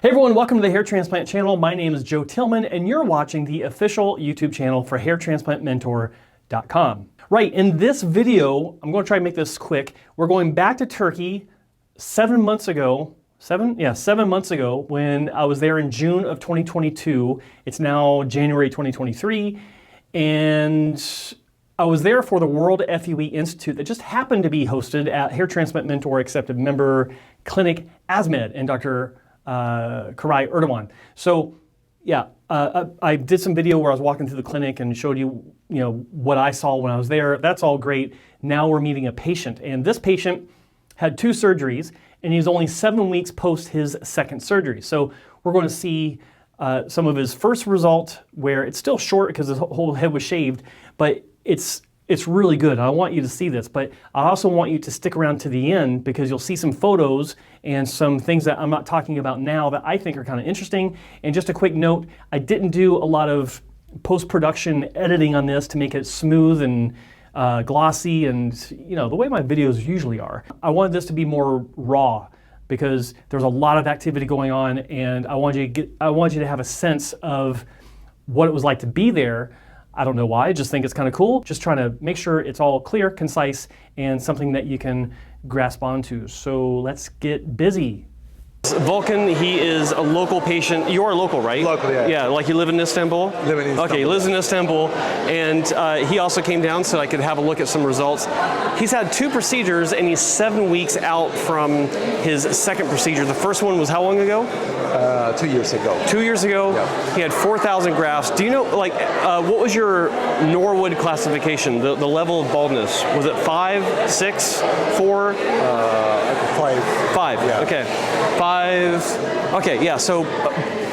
Hey everyone, welcome to the Hair Transplant channel. My name is Joe Tillman and you're watching the official YouTube channel for hairtransplantmentor.com. Right, in this video, I'm going to try and make this quick. We're going back to Turkey 7 months ago. 7 months ago when I was there in June of 2022. It's now January 2023. And I was there for the World FUE Institute that just happened to be hosted at Hair Transplant Mentor accepted member clinic ASMED and Dr. Koray Erdogan. So yeah, I did some video where I was walking through the clinic and showed you, what I saw when I was there. That's all great. Now we're meeting a patient, and this patient had 2 surgeries, and he's only 7 weeks post his second surgery. So we're going to see some of his first result where it's still short because his whole head was shaved, but it's really good. I want you to see this, but I also want you to stick around to the end because you'll see some photos and some things that I'm not talking about now that I think are kind of interesting. And just a quick note, I didn't do a lot of post-production editing on this to make it smooth and glossy and the way my videos usually are. I wanted this to be more raw because there's a lot of activity going on, and I want you to have a sense of what it was like to be there. I don't know why, I just think it's kind of cool. Just trying to make sure it's all clear, concise, and something that you can grasp onto. So let's get busy. Vulcan, he is a local patient. You are local, right? Local, yeah. Yeah, like you live in Istanbul? Live in Istanbul. Okay, he lives in Istanbul, and he also came down so I could have a look at some results. He's had 2 procedures, and he's 7 weeks out from his second procedure. The first one was how long ago? 2 years ago. 2 years ago, Yep. He had 4,000 grafts. Do you know, what was your Norwood classification, the level of baldness? Was it 5, 6, 4? 5. 5, Yeah. okay. 5, okay, yeah, so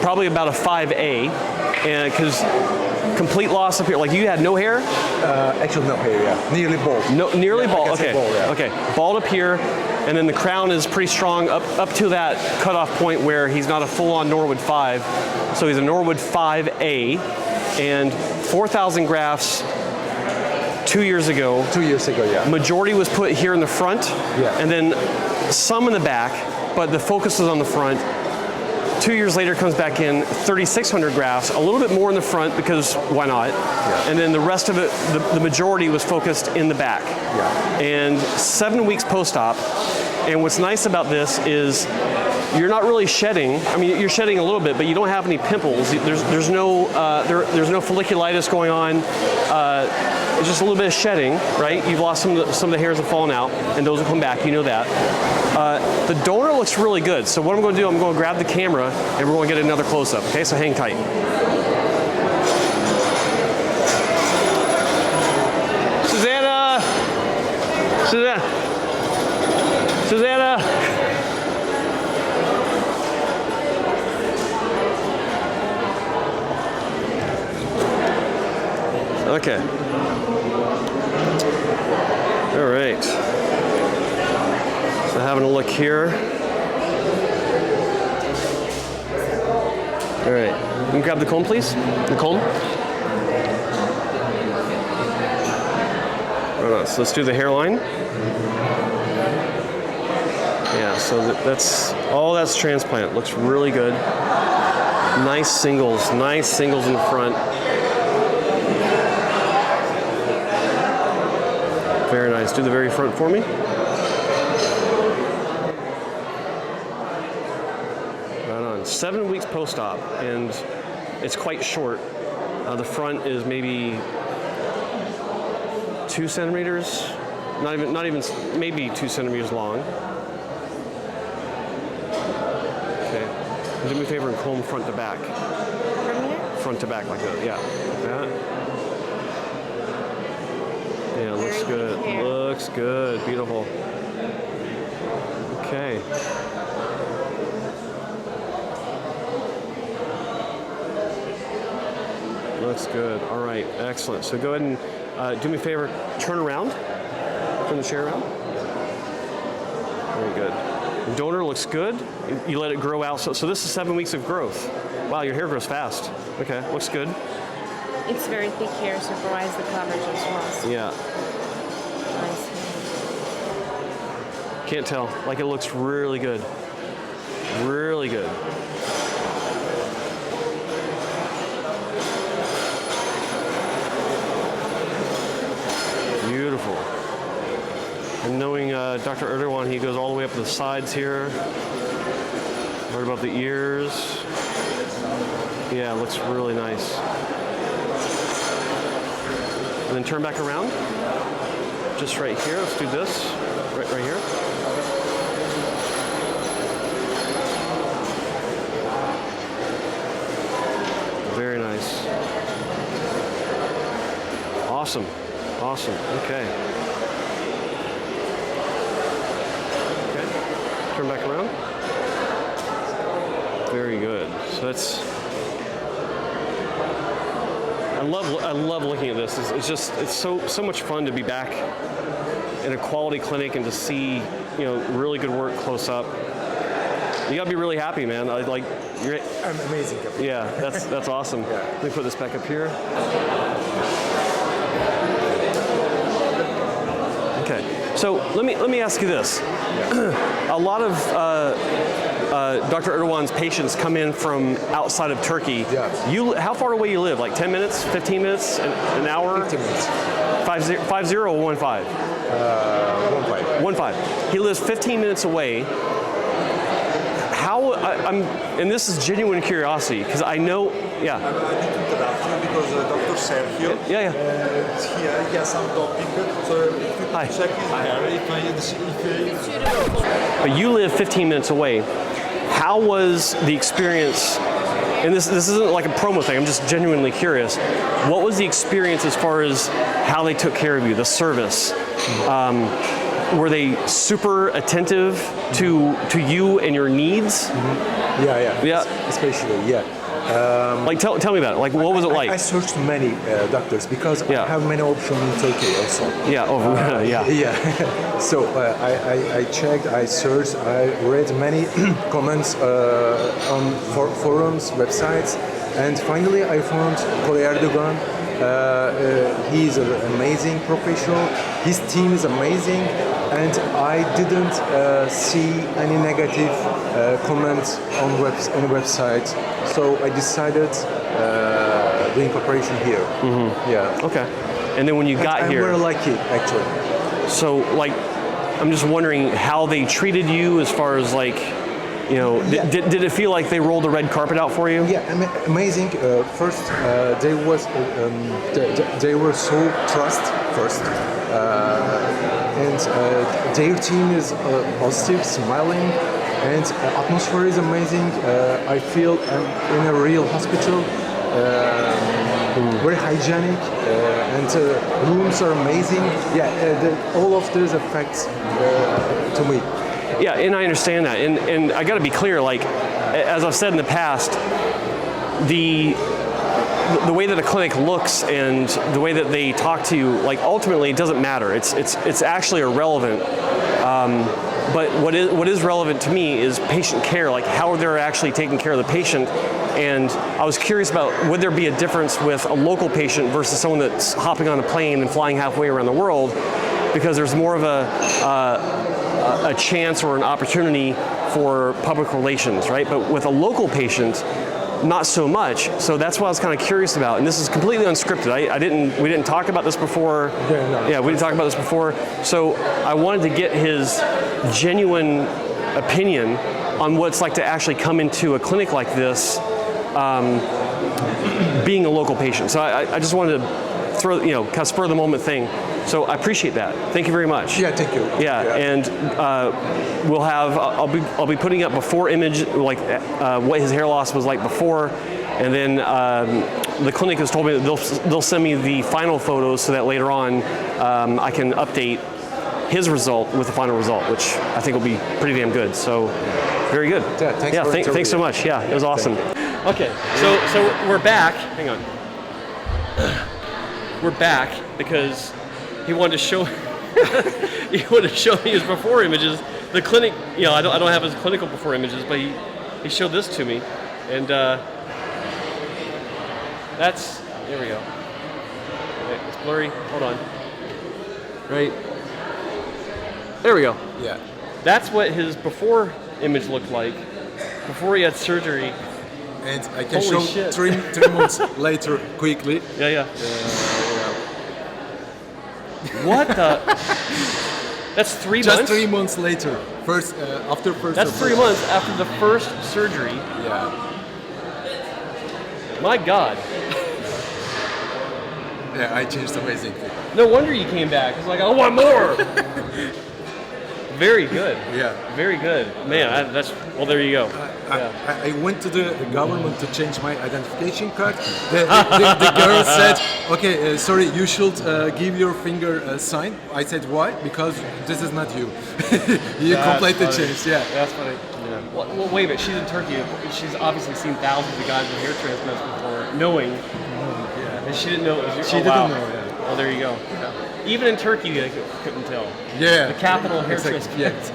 probably about a 5A, and because complete loss of hair, like you had no hair? Actually no hair, yeah. Nearly bald. No, nearly Yeah, bald, okay. Bald, yeah. Okay, bald up here, and then the crown is pretty strong up to that cutoff point where he's not a full-on Norwood 5, so he's a Norwood 5A, and 4,000 grafts 2 years ago. 2 years ago, yeah. Majority was put here in the front, Yeah. and then some in the back, but the focus was on the front. 2 years later comes back in, 3,600 grafts, a little bit more in the front because why not? Yeah. And then the rest of it, the majority was focused in the back. Yeah. And 7 weeks post-op, and what's nice about this is you're not really shedding. I mean, you're shedding a little bit, but you don't have any pimples. There's no folliculitis going on. It's just a little bit of shedding, right? You've lost some of the hairs have fallen out, and those will come back. You know that. The donor looks really good. So what I'm going to do, I'm going to grab the camera, and we're going to get another close-up. Okay, so hang tight. Susanna. Okay. All right. So having a look here. All right. Can you grab the comb, please? The comb. Right on. So let's do the hairline. Yeah. So that's transplant. Looks really good. Nice singles in the front. Very nice. Do the very front for me. Right on. 7 weeks post-op, and it's quite short. The front is maybe 2 centimeters, not even, maybe 2 centimeters long. Okay. Do me a favor and comb front to back. Front to back like that. Yeah. Like that. Yeah, looks good. Looks good. Beautiful. Okay. Looks good. All right. Excellent. So go ahead and do me a favor. Turn around. Turn the chair around. Very good. The donor looks good. You let it grow out. So this is 7 weeks of growth. Wow, your hair grows fast. Okay. Looks good. It's very thick hair, so provides the coverage as well. Yeah. Nice. Can't tell. Like, it looks really good. Really good. And knowing Dr. Erdogan, he goes all the way up to the sides here, right above the ears. Yeah, it looks really nice. And then turn back around, just right here. Let's do this, right here. Very nice. Awesome, awesome. Okay. Okay. Turn back around. Very good. So that's. I love looking at this. It's so much fun to be back in a quality clinic and to see, you know, really good work close up. You gotta be really happy, man. You're. I'm amazing. Yeah, that's awesome. Yeah. Let me put this back up here. Okay. So let me ask you this. Yeah. A lot of Dr. Erdogan's patients come in from outside of Turkey. Yeah. How far away you live? Like 10 minutes, 15 minutes, an hour? 15 minutes. 50 or 15? 15. 15. He lives 15 minutes away. How, and this is genuine curiosity, because I know, yeah. I need to interrupt you because Dr. Sergio. Yeah. Here he has some topic. So if you Hi. check his hair, But you live 15 minutes away. How was the experience? And this isn't like a promo thing. I'm just genuinely curious. What was the experience as far as how they took care of you, the service? Were they super attentive to you and your needs? Mm-hmm. Yeah. Especially, yeah. Like tell me about it. Like what was it like? I searched many doctors because Yeah. I have many options in Turkey also. Yeah. Oh, yeah. Yeah. So I checked, I searched, I read many comments on forums, websites, and finally I found Koray Erdogan. He's an amazing professional. His team is amazing, and I didn't see any negative comments on any website. So I decided doing operation here. Mm-hmm. Yeah. Okay. And then when you got I'm here, very lucky actually. so like, I'm just wondering how they treated you as far as like, you know, Yeah. did it feel like they rolled the red carpet out for you? Yeah, amazing. First, they were so trust first, and their team is positive, smiling, and atmosphere is amazing. I feel I'm in a real hospital. Very hygienic, and rooms are amazing. Yeah, all of these affects to me. Yeah, and I understand that, and I got to be clear. Like, as I've said in the past, the way that a clinic looks and the way that they talk to you, like ultimately, it doesn't matter. It's actually irrelevant. But what is relevant to me is patient care, like how they're actually taking care of the patient. And I was curious about, would there be a difference with a local patient versus someone that's hopping on a plane and flying halfway around the world, because there's more of a chance or an opportunity for public relations, right? But with a local patient, not so much. So that's what I was kind of curious about. And this is completely unscripted. We didn't talk about this before. Yeah, we didn't talk about this before. So I wanted to get his genuine opinion on what it's like to actually come into a clinic like this, being a local patient. So I just wanted to throw, kind of spur of the moment thing. So I appreciate that. Thank you very much. Yeah, thank you. Yeah, and we'll have. I'll be putting up before image, like what his hair loss was like before, and then the clinic has told me that they'll send me the final photos so that later on I can update his result with the final result, which I think will be pretty damn good. So very good. Yeah, thanks so much. Yeah, it was awesome. Okay, so we're back. Hang on. We're back because he wanted to show me his before images. The clinic, I don't have his clinical before images, but he showed this to me, and that's, there we go. Okay, it's blurry. Hold on. Right. There we go. Yeah. That's what his before image looked like before he had surgery. And I can Holy show shit. 3 months later quickly. Yeah. What the? That's 3 Just months? 3 months later. First, after first. That's 3 operation. months after the first surgery. Yeah. My God. Yeah, I changed amazingly. No wonder you came back. It's like, I want more. Very good. Yeah. Very good. Man, well, there you go. Yeah. I went to the government to change my identification card. The girl said, okay, sorry, you should give your finger a sign. I said, why? Because this is not you. You completely funny. changed, yeah. That's funny. Yeah. Well, wait a minute. She's in Turkey. She's obviously seen thousands of guys with hair transplants before, knowing. Yeah. And she didn't know it was you. She didn't know, yeah. Well, there you go. Even in Turkey, they couldn't tell. Yeah. The capital of hair Exactly. transplant.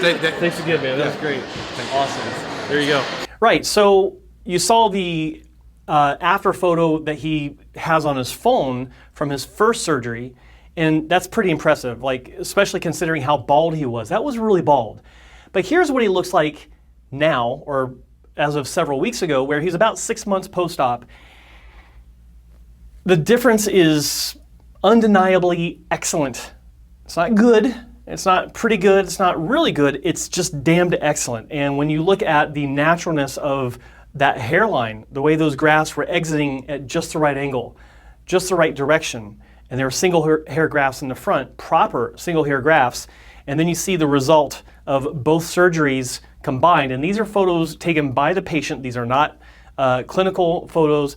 Yeah. Thanks again, man. That was great. Awesome. There you go. Right. So you saw the after photo that he has on his phone from his first surgery, and that's pretty impressive. Like, especially considering how bald he was. That was really bald. But here's what he looks like now, or as of several weeks ago, where he's about 6 months post-op. The difference is undeniably excellent. It's not good, it's not pretty good, it's not really good, it's just damned excellent. And when you look at the naturalness of that hairline, the way those grafts were exiting at just the right angle, just the right direction, and there were single hair grafts in the front, proper single hair grafts, and then you see the result of both surgeries combined. And these are photos taken by the patient, these are not clinical photos.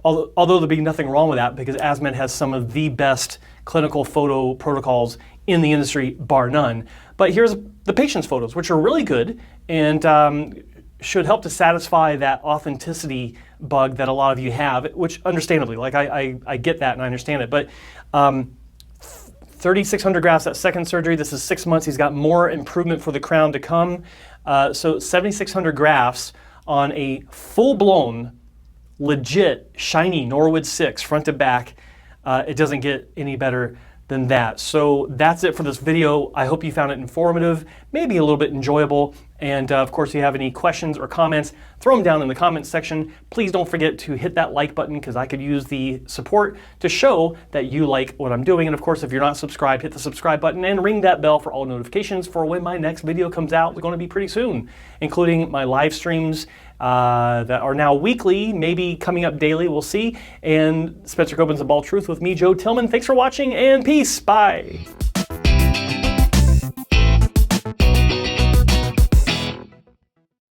Although there'd be nothing wrong with that because ASMED has some of the best clinical photo protocols in the industry, bar none. But here's the patient's photos, which are really good and should help to satisfy that authenticity bug that a lot of you have, which understandably, like I get that and I understand it. But 3,600 grafts, that second surgery, this is 6 months. He's got more improvement for the crown to come. So 7,600 grafts on a full-blown, legit, shiny Norwood 6 front to back. It doesn't get any better than that. So that's it for this video. I hope you found it informative, maybe a little bit enjoyable. And of course, if you have any questions or comments, throw them down in the comments section. Please don't forget to hit that like button because I could use the support to show that you like what I'm doing. And of course, if you're not subscribed, hit the subscribe button and ring that bell for all notifications for when my next video comes out. It's going to be pretty soon, including my live streams that are now weekly, maybe coming up daily, we'll see. And Spencer Coben's The Bald Truth with me, Joe Tillman. Thanks for watching and peace. Bye.